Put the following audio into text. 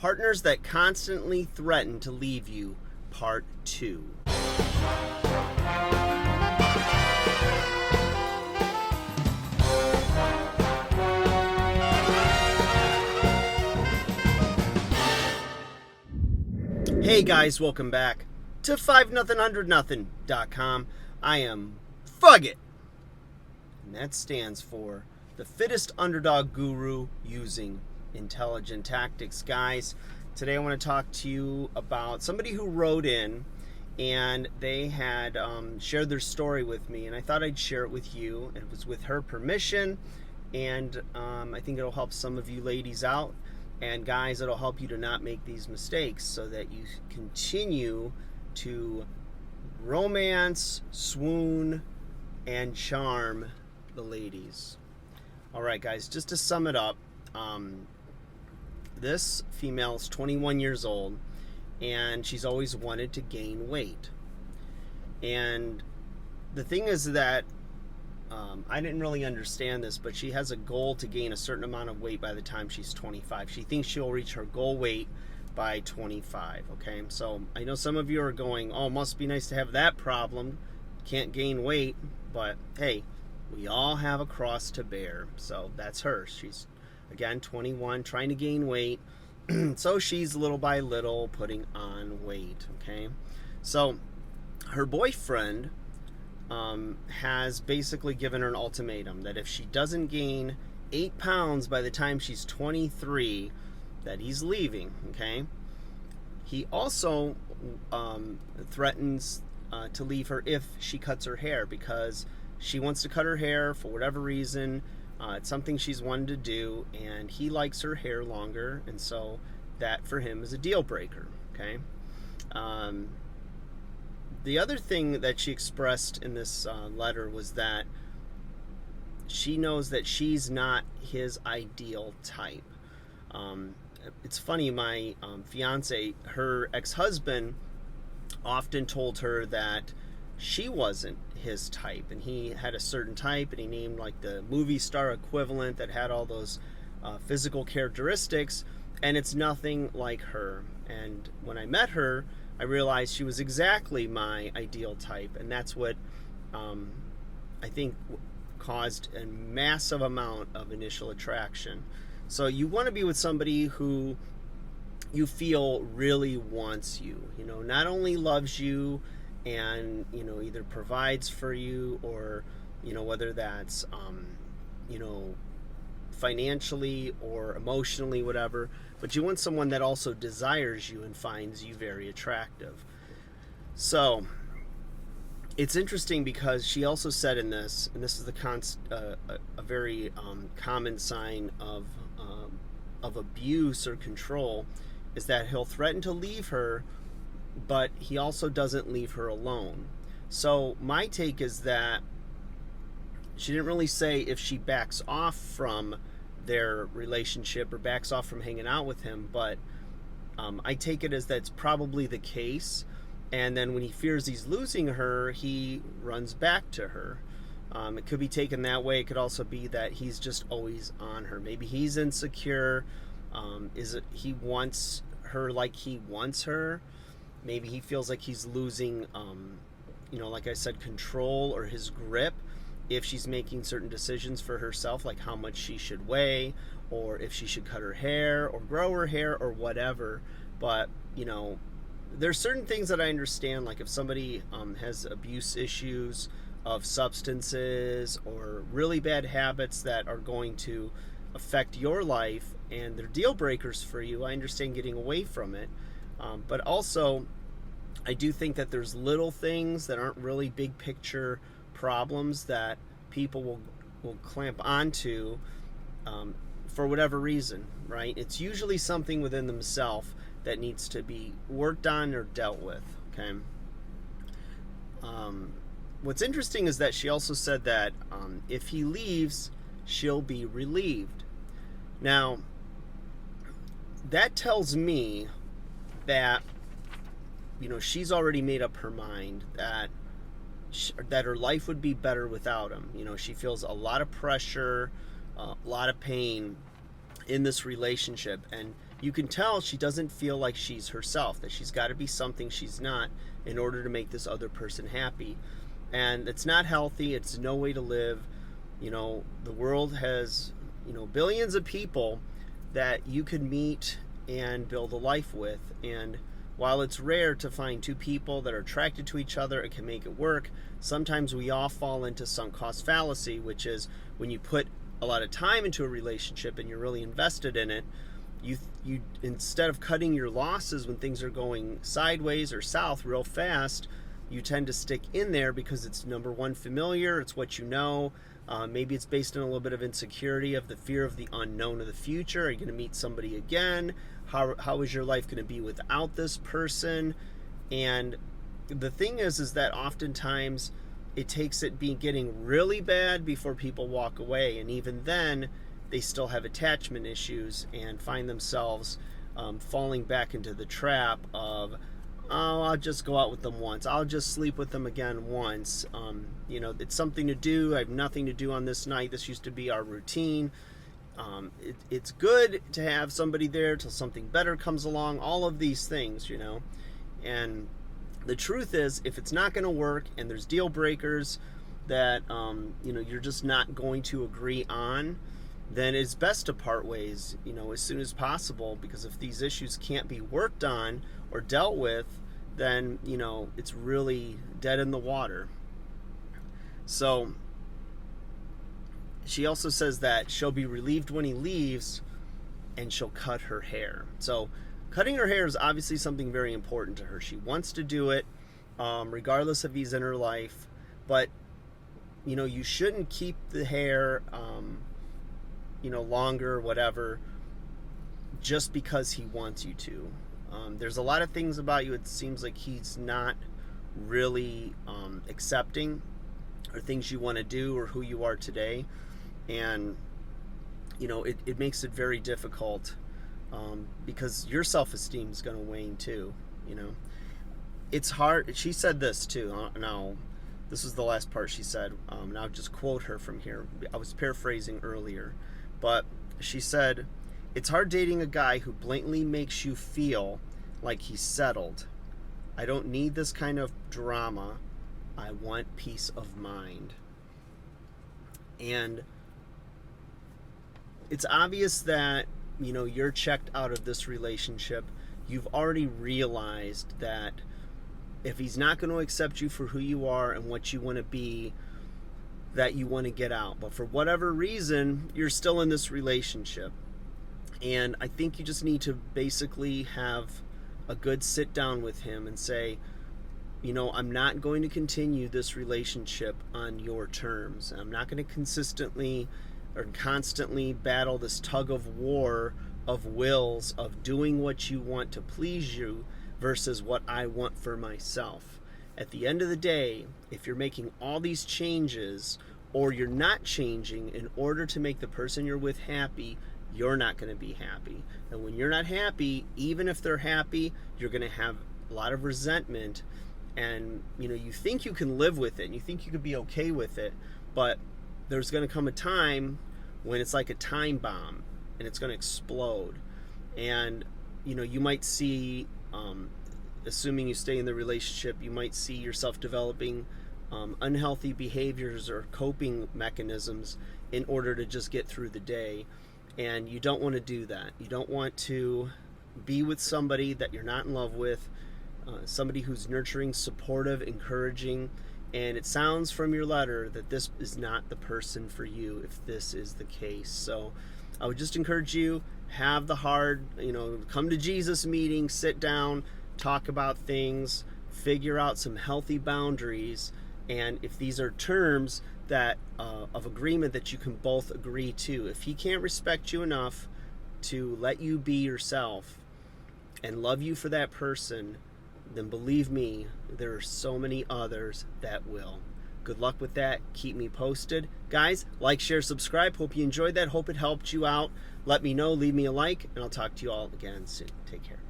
Partners that constantly threaten to leave you, part 2. Hey guys, welcome back to 5nothing100nothing.com. I am Fugget, and that stands for the fittest underdog guru using intelligent tactics. Guys, today I want to talk to you about somebody who wrote in and they had shared their story with me, and I thought I'd share it with you. It was with her permission, and I think it'll help some of you ladies out. And guys, it'll help you to not make these mistakes so that you continue to romance, swoon, and charm the ladies. All right, guys, just to sum it up, this female is 21 years old, and she's always wanted to gain weight. And the thing is that I didn't really understand this, but she has a goal to gain a certain amount of weight by the time she's 25. She thinks she'll reach her goal weight by 25, okay? So I know some of you are going, oh, must be nice to have that problem. Can't gain weight, but hey, we all have a cross to bear. So that's her. She's, again, 21, trying to gain weight. So she's little by little putting on weight, okay? So her boyfriend has basically given her an ultimatum that if she doesn't gain 8 pounds by the time she's 23, that he's leaving, okay? He also threatens to leave her if she cuts her hair, because she wants to cut her hair for whatever reason. It's something she's wanted to do, and he likes her hair longer, and so that for him is a deal breaker, okay? The other thing that she expressed in this letter was that she knows that she's not his ideal type. It's funny, my fiance, her ex-husband, often told her that she wasn't his type, and he had a certain type, and he named like the movie star equivalent that had all those physical characteristics, and it's nothing like her. And when I met her, I realized she was exactly my ideal type, and that's what I think caused a massive amount of initial attraction. So you want to be with somebody who you feel really wants you, not only loves you and, either provides for you or, whether that's, financially or emotionally, whatever, but you want someone that also desires you and finds you very attractive. So it's interesting because she also said in this, and this is a very common sign of abuse or control, is that he'll threaten to leave her, but he also doesn't leave her alone. So my take is that she didn't really say if she backs off from their relationship or backs off from hanging out with him, but I take it as that's probably the case. And then when he fears he's losing her, he runs back to her. It could be taken that way. It could also be that he's just always on her. Maybe he's insecure. He wants her like he wants her? Maybe he feels like he's losing, like I said, control or his grip if she's making certain decisions for herself, like how much she should weigh, or if she should cut her hair or grow her hair or whatever. But, there's certain things that I understand, like if somebody has abuse issues of substances or really bad habits that are going to affect your life and they're deal breakers for you, I understand getting away from it. But also, I do think that there's little things that aren't really big picture problems that people will clamp onto for whatever reason, right? It's usually something within themselves that needs to be worked on or dealt with, okay? What's interesting is that she also said that if he leaves, she'll be relieved. Now, that tells me that, she's already made up her mind that her life would be better without him. She feels a lot of pressure, a lot of pain in this relationship, and you can tell she doesn't feel like she's herself, that she's got to be something she's not in order to make this other person happy. And it's not healthy. It's no way to live. The world has, billions of people that you could meet and build a life with. And while it's rare to find two people that are attracted to each other and can make it work, sometimes we all fall into sunk cost fallacy, which is when you put a lot of time into a relationship and you're really invested in it, you instead of cutting your losses when things are going sideways or south real fast, you tend to stick in there because it's, number one, familiar. It's what you know. Maybe it's based on a little bit of insecurity of the fear of the unknown of the future. Are you going to meet somebody again? How is your life going to be without this person? And the thing is that oftentimes it takes it getting really bad before people walk away. And even then, they still have attachment issues and find themselves falling back into the trap of, oh, I'll just go out with them once. I'll just sleep with them again once. It's something to do. I have nothing to do on this night. This used to be our routine. It's good to have somebody there till something better comes along. All of these things, And the truth is, if it's not going to work and there's deal breakers that, you're just not going to agree on, then it's best to part ways, as soon as possible, because if these issues can't be worked on or dealt with, then, it's really dead in the water. So she also says that she'll be relieved when he leaves and she'll cut her hair. So cutting her hair is obviously something very important to her. She wants to do it, regardless if he's in her life. But, you shouldn't keep the hair, longer or whatever, just because he wants you to. There's a lot of things about you it seems like he's not really accepting, or things you want to do, or who you are today. And, it makes it very difficult, because your self-esteem is going to wane too. It's hard. She said this too. Now, this is the last part she said, and I'll just quote her from here. I was paraphrasing earlier, but she said, "It's hard dating a guy who blatantly makes you feel like he's settled. I don't need this kind of drama. I want peace of mind." And it's obvious that, you're checked out of this relationship. You've already realized that if he's not going to accept you for who you are and what you want to be, that you want to get out. But for whatever reason, you're still in this relationship. And I think you just need to basically have a good sit down with him and say, I'm not going to continue this relationship on your terms. I'm not going to consistently or constantly battle this tug of war of wills of doing what you want to please you versus what I want for myself. At the end of the day, if you're making all these changes or you're not changing in order to make the person you're with happy, you're not going to be happy. And when you're not happy, even if they're happy, you're going to have a lot of resentment. And, you think you can live with it and you think you could be okay with it, but there's going to come a time when it's like a time bomb and it's going to explode. And, you might see, assuming you stay in the relationship, you might see yourself developing unhealthy behaviors or coping mechanisms in order to just get through the day. And you don't want to do that. You don't want to be with somebody that you're not in love with, somebody who's nurturing, supportive, encouraging. And it sounds from your letter that this is not the person for you if this is the case. So I would just encourage you, have the hard, come to Jesus meeting, sit down, talk about things, figure out some healthy boundaries. And if these are terms that of agreement that you can both agree to, if he can't respect you enough to let you be yourself and love you for that person, then believe me, there are so many others that will. Good luck with that. Keep me posted. Guys, like, share, subscribe. Hope you enjoyed that. Hope it helped you out. Let me know. Leave me a like, and I'll talk to you all again soon. Take care.